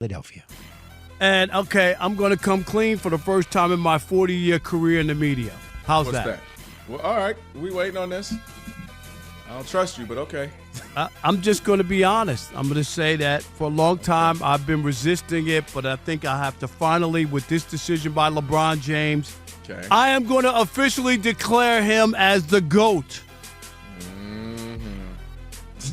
Philadelphia. And, okay, I'm going to come clean for the first time in my 40-year career in the media. How's What's that? Well, all right. We waiting on this. I don't trust you, but okay. I'm just going to be honest. I'm going to say that for a long time I've been resisting it, but I think I have to finally, with this decision by LeBron James, I am going to officially declare him as the GOAT.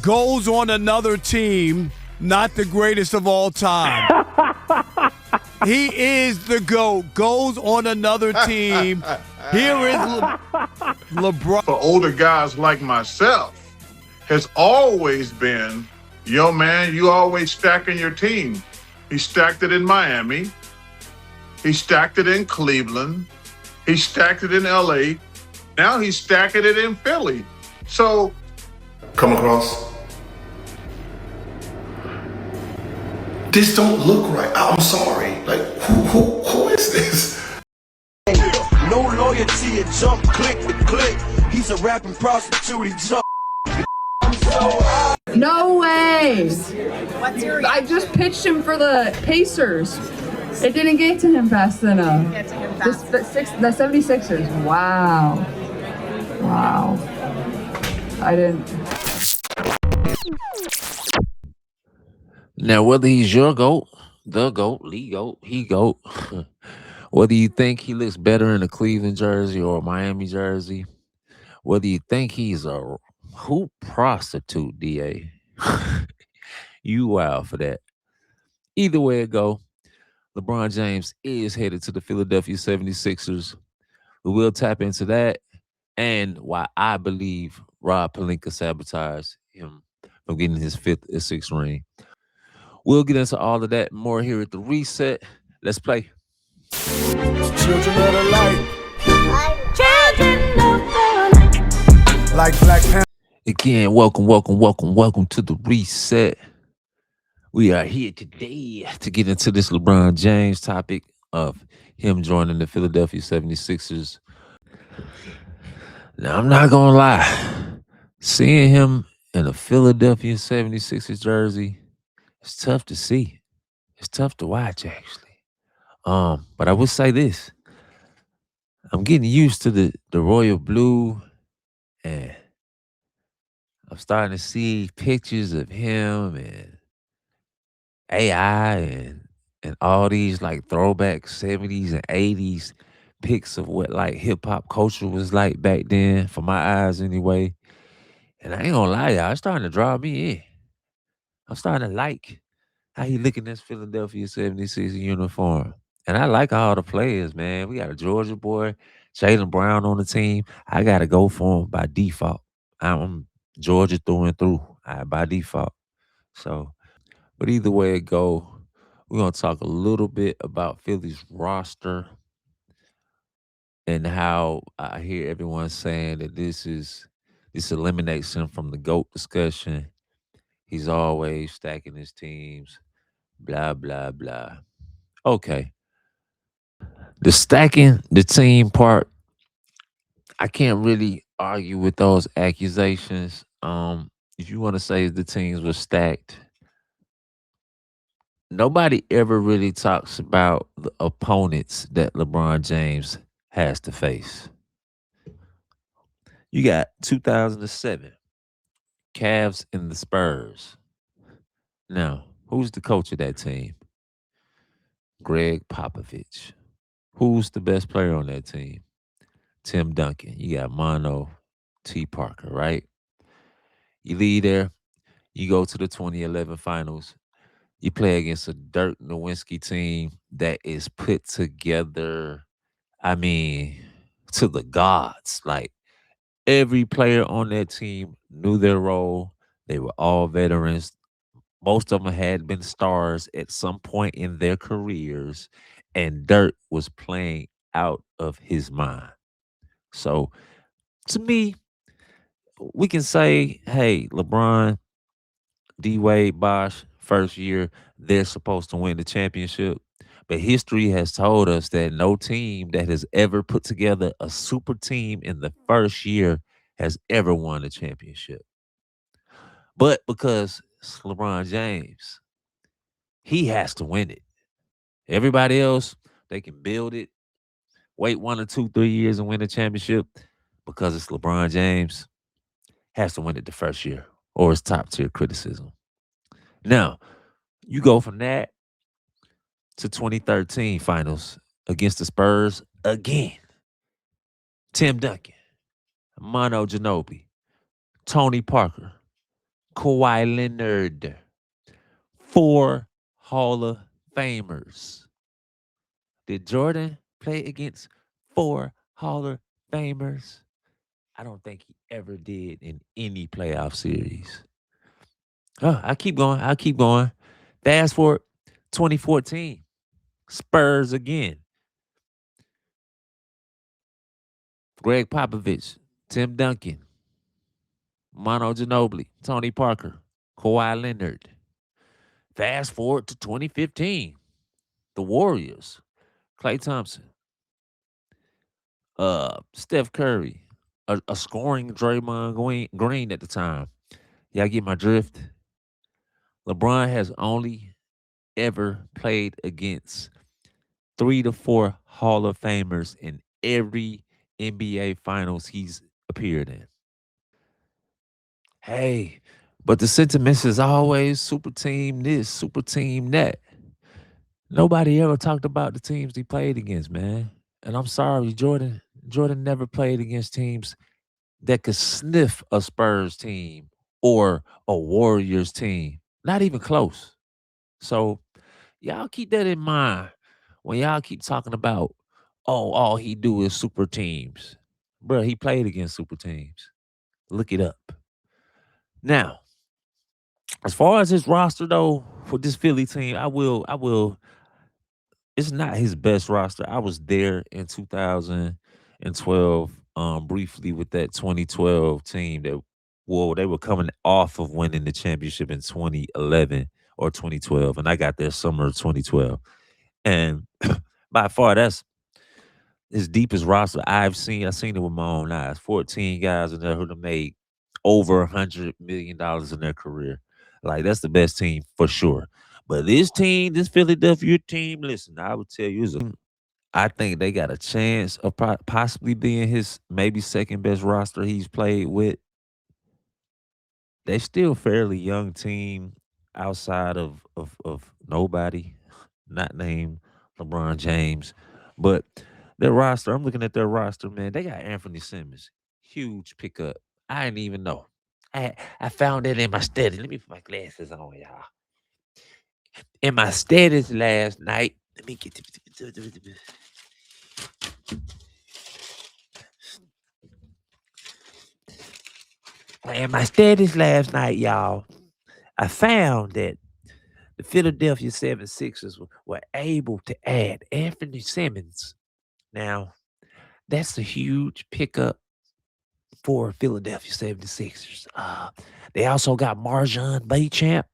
Goes on another team, not the greatest of all time. He is the GOAT. Goes on another team. Here is LeBron. For older guys like myself, has always been, yo, man, you always stacking your team. He stacked it in Miami. He stacked it in Cleveland. He stacked it in LA. Now he's stacking it in Philly. So, come across. This don't look right. I'm sorry. Like, who is this? No loyalty, a jump, click, click. He's a rapping prostitute, he jump. No way! I just pitched him for the Pacers. It didn't get to him fast enough. The 76ers. Wow. I didn't. Now, whether he's your GOAT, the GOAT, Lee GOAT, he GOAT, whether you think he looks better in a Cleveland jersey or a Miami jersey, whether you think he's a hoop prostitute, DA, you wild for that. Either way it go, LeBron James is headed to the Philadelphia 76ers. We will tap into that and why I believe Rob Pelinka sabotaged him from getting his fifth and sixth ring. We'll get into all of that and more here at the Reset. Let's play. Children of the light. Like Black Panther. Again, welcome to the Reset. We are here today to get into this LeBron James topic of him joining the Philadelphia 76ers. Now, I'm not going to lie. Seeing him in a Philadelphia 76ers jersey, it's tough to see. It's tough to watch, actually. But I will say this. I'm getting used to the royal blue, and I'm starting to see pictures of him and AI and all these like throwback 70s and 80s pics of what like hip hop culture was like back then, for my eyes anyway. And I ain't gonna lie, y'all, it's starting to draw me in. I'm starting to like how he looking in this Philadelphia 76 uniform. And I like all the players, man. We got a Georgia boy, Jaylen Brown on the team. I gotta go for him by default. I'm Georgia through and through, by default. So, but either way it go, we're gonna talk a little bit about Philly's roster and how I hear everyone saying that this eliminates him from the GOAT discussion. He's always stacking his teams, blah, blah, blah. Okay. The stacking the team part, I can't really argue with those accusations. If you want to say the teams were stacked, nobody ever really talks about the opponents that LeBron James has to face. You got 2007, Cavs and the Spurs. Now, who's the coach of that team? Greg Popovich. Who's the best player on that team? Tim Duncan. You got Mono T. Parker, right? You leave there. You go to the 2011 finals. You play against a Dirk Nowitzki team that is put together, to the gods. Like, every player on that team knew their role. They were all veterans. Most of them had been stars at some point in their careers, and Dirk was playing out of his mind. So, to me, we can say, hey, LeBron, D-Wade, Bosh, first year, they're supposed to win the championship. But history has told us that no team that has ever put together a super team in the first year has ever won a championship. But because it's LeBron James, He has to win it. Everybody else, they can build it, wait 1 or 2, 3 years and win a championship because it's LeBron James. Has to win it the first year or it's top tier criticism. Now, you go from that to 2013 finals against the Spurs again. Tim Duncan, Mono Ginobili, Tony Parker, Kawhi Leonard, 4 Hall of Famers. Did Jordan play against 4 Hall of Famers? I don't think he ever did in any playoff series. I keep going. I keep going. Fast forward 2014, Spurs again. Greg Popovich, Tim Duncan, Mono Ginobili, Tony Parker, Kawhi Leonard. Fast forward to 2015, the Warriors, Klay Thompson, Steph Curry, a scoring Draymond Green at the time. Y'all get my drift? LeBron has only ever played against 3 to 4 Hall of Famers in every NBA Finals he's appeared in. Hey, but the sentiments is always super team this, super team that. Nobody ever talked about the teams he played against, man. And I'm sorry, Jordan. Jordan never played against teams that could sniff a Spurs team or a Warriors team. Not even close. So y'all keep that in mind when y'all keep talking about, oh, all he do is super teams. Bro, he played against super teams. Look it up. Now, as far as his roster though, for this Philly team, I will it's not his best roster. I was there in 2012, briefly with that 2012 team that well, they were coming off of winning the championship in 2011 or 2012, and I got there summer of 2012. And by far, that's his deepest roster I've seen. I've seen it with my own eyes. 14 guys in there who have made over $100 million in their career. Like that's the best team for sure. But this team, this Philadelphia team, listen, I would tell you, I think they got a chance of possibly being his maybe second best roster he's played with. They still fairly young team outside of nobody, not named LeBron James, but their roster. I'm looking at their roster, man. They got Anthony Simmons, huge pickup. I didn't even know. I found it in my study. Let me put my glasses on, y'all. In my studies last night. Let me get in my studies last night, y'all. I found that the Philadelphia 76ers were able to add Anthony Simmons. Now, that's a huge pickup for Philadelphia 76ers. They also got Marjan Beauchamp.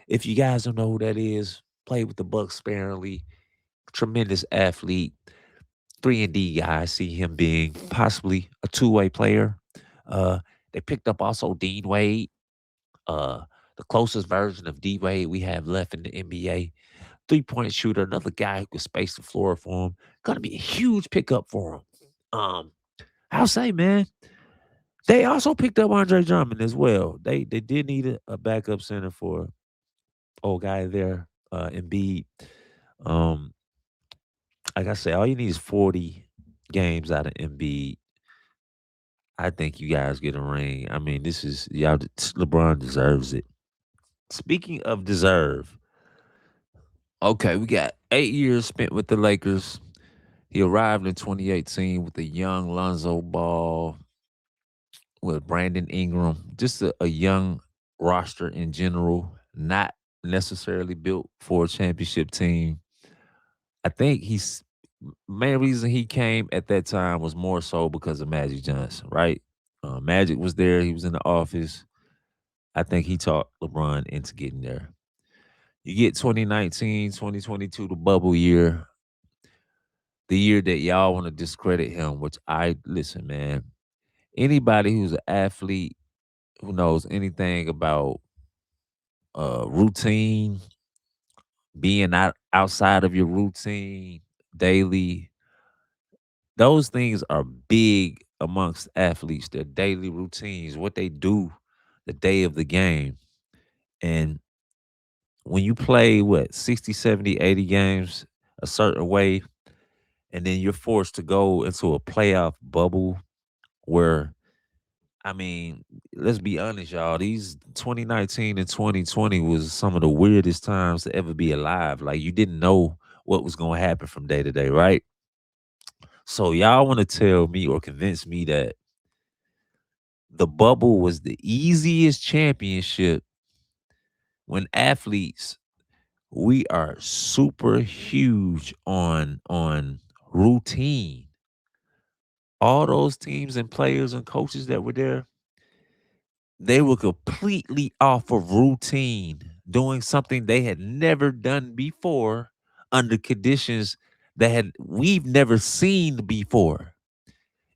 If you guys don't know who that is, played with the Bucks sparingly. Tremendous athlete. 3-and-D guy. I see him being possibly a two-way player. They picked up also Dean Wade. The closest version of D Wade we have left in the NBA. 3-point shooter, another guy who could space the floor for him. Gonna be a huge pickup for him. I'll say, man, they also picked up Andre Drummond as well. They did need a backup center for old guy there, Embiid. Like I say, all you need is 40 games out of Embiid. I think you guys get a ring. I mean, this is y'all. LeBron deserves it. Speaking of deserve, okay, we got 8 years spent with the Lakers. He arrived in 2018 with a young Lonzo Ball, with Brandon Ingram, just a young roster in general, not necessarily built for a championship team. I think main reason he came at that time was more so because of Magic Johnson, right? Magic was there. He was in the office. I think he talked LeBron into getting there. You get 2019, 2022, the bubble year, the year that y'all want to discredit him, which listen, man, anybody who's an athlete who knows anything about routine, being outside of your routine daily. Those things are big amongst athletes, their daily routines, what they do the day of the game. And when you play, what, 60, 70, 80 games a certain way, and then you're forced to go into a playoff bubble where, I mean, let's be honest, y'all. These 2019 and 2020 was some of the weirdest times to ever be alive. Like, you didn't know what was going to happen from day to day, right? So y'all want to tell me or convince me that the bubble was the easiest championship when athletes, we are super huge on routine. All those teams and players and coaches that were there, they were completely off of routine, doing something they had never done before under conditions that had we've never seen before.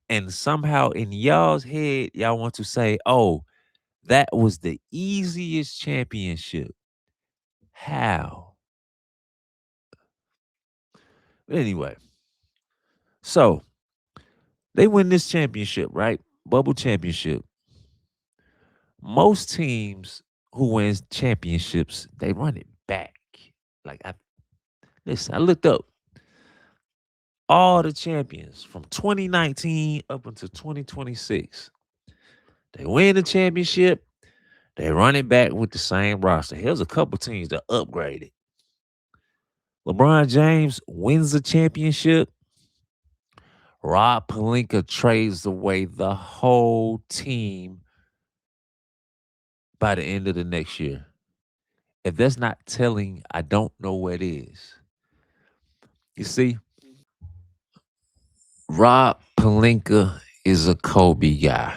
And somehow in y'all's head, y'all want to say, oh, that was the easiest championship. How? Anyway, so they win this championship, right? Bubble championship. Most teams who wins championships, they run it back. Like, listen, I looked up all the champions from 2019 up until 2026. They win the championship, they run it back with the same roster. Here's a couple teams that upgraded. LeBron James wins the championship. Rob Pelinka trades away the whole team by the end of the next year. If that's not telling, I don't know what is. You see, Rob Pelinka is a Kobe guy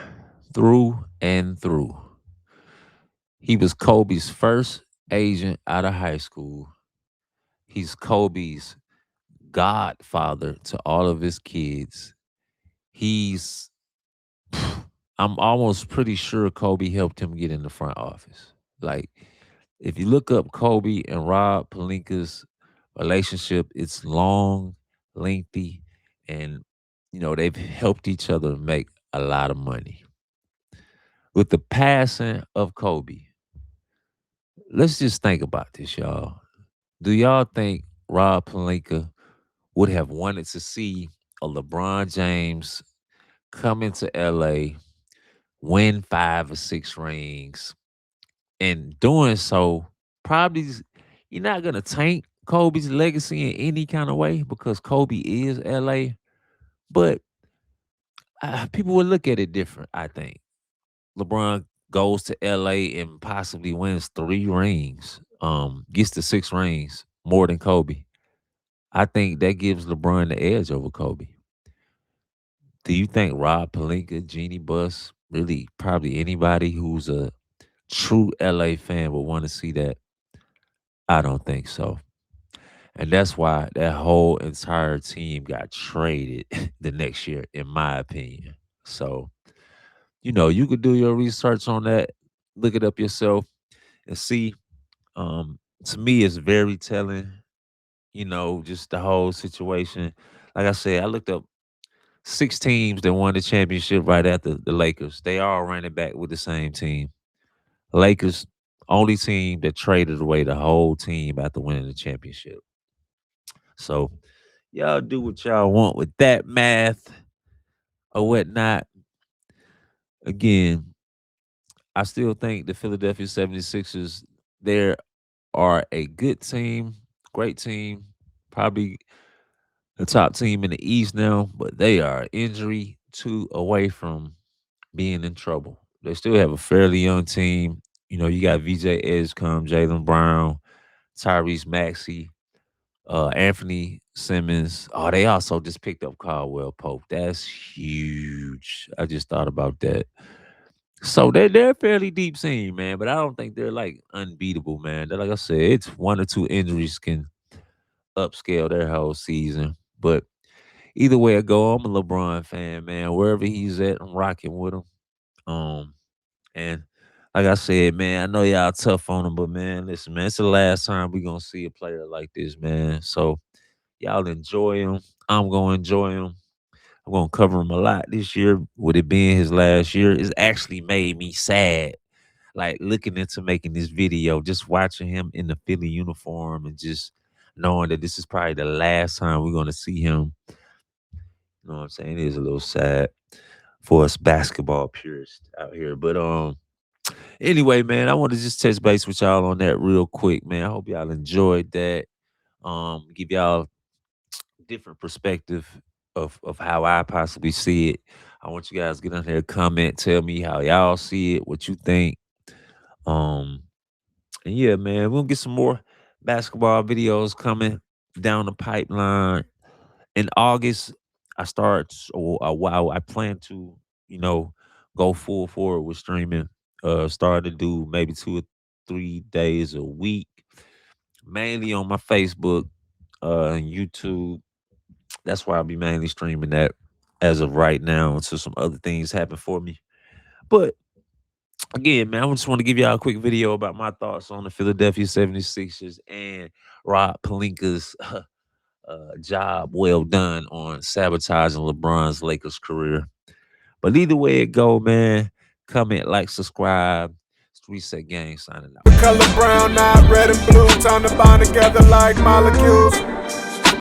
through and through. He was Kobe's first agent out of high school. He's Kobe's godfather to all of his kids. He's, I'm almost pretty sure Kobe helped him get in the front office. Like, if you look up Kobe and Rob Pelinka's relationship, it's long, lengthy, and they've helped each other make a lot of money. With the passing of Kobe, let's just think about this, y'all. Do y'all think Rob Pelinka would have wanted to see a LeBron James come into LA, win 5 or 6 rings, and doing so, probably you're not gonna taint Kobe's legacy in any kind of way because Kobe is LA, but people would look at it different. I think LeBron goes to LA and possibly wins 3 rings, gets to 6 rings more than Kobe. I think that gives LeBron the edge over Kobe. Do you think Rob Pelinka, Jeannie Buss, really probably anybody who's a true LA fan would want to see that? I don't think so. And that's why that whole entire team got traded the next year, in my opinion. So, you could do your research on that, look it up yourself, and see. To me, it's very telling, just the whole situation. Like I said, I looked up 6 teams that won the championship right after the Lakers. They all ran it back with the same team. Lakers, only team that traded away the whole team after winning the championship. So y'all do what y'all want with that math or whatnot. Again, I still think the Philadelphia 76ers, they are a good team, great team, probably the top team in the East now, but they are injury two away from being in trouble. They still have a fairly young team. You got VJ Edgecombe, Jalen Brown, Tyrese Maxey, Anthony Simmons. Oh, they also just picked up Caldwell Pope. That's huge. I just thought about that. So they're a fairly deep team, man, but I don't think they're like unbeatable, man. Like I said, it's 1 or 2 injuries can upscale their whole season. But either way I go, I'm a LeBron fan, man. Wherever he's at, I'm rocking with him. And like I said, man, I know y'all tough on him, but man, listen, man, it's the last time we gonna see a player like this, man. So y'all enjoy him. I'm gonna enjoy him. I'm gonna cover him a lot this year. With it being his last year, it's actually made me sad. Like looking into making this video, just watching him in the Philly uniform and just knowing that this is probably the last time we're gonna see him. You know what I'm saying? It is a little sad for us basketball purists out here. But anyway, man, I want to just touch base with y'all on that real quick, man. I hope y'all enjoyed that. Give y'all different perspective of how I possibly see it. I want you guys to get on there, comment, tell me how y'all see it, what you think. And yeah, man, we'll get some more basketball videos coming down the pipeline. In August, I plan to, go full forward with streaming. Start to do maybe 2 or 3 days a week, mainly on my Facebook and YouTube. That's why I'll be mainly streaming that as of right now until some other things happen for me. But again, man, I just want to give y'all a quick video about my thoughts on the Philadelphia 76ers and Rob Pelinka's job well done on sabotaging LeBron's Lakers career. But either way it go, man, comment, like, subscribe. It's Reset Gang signing out. Color brown, not red and blue. Time to bind together like molecules.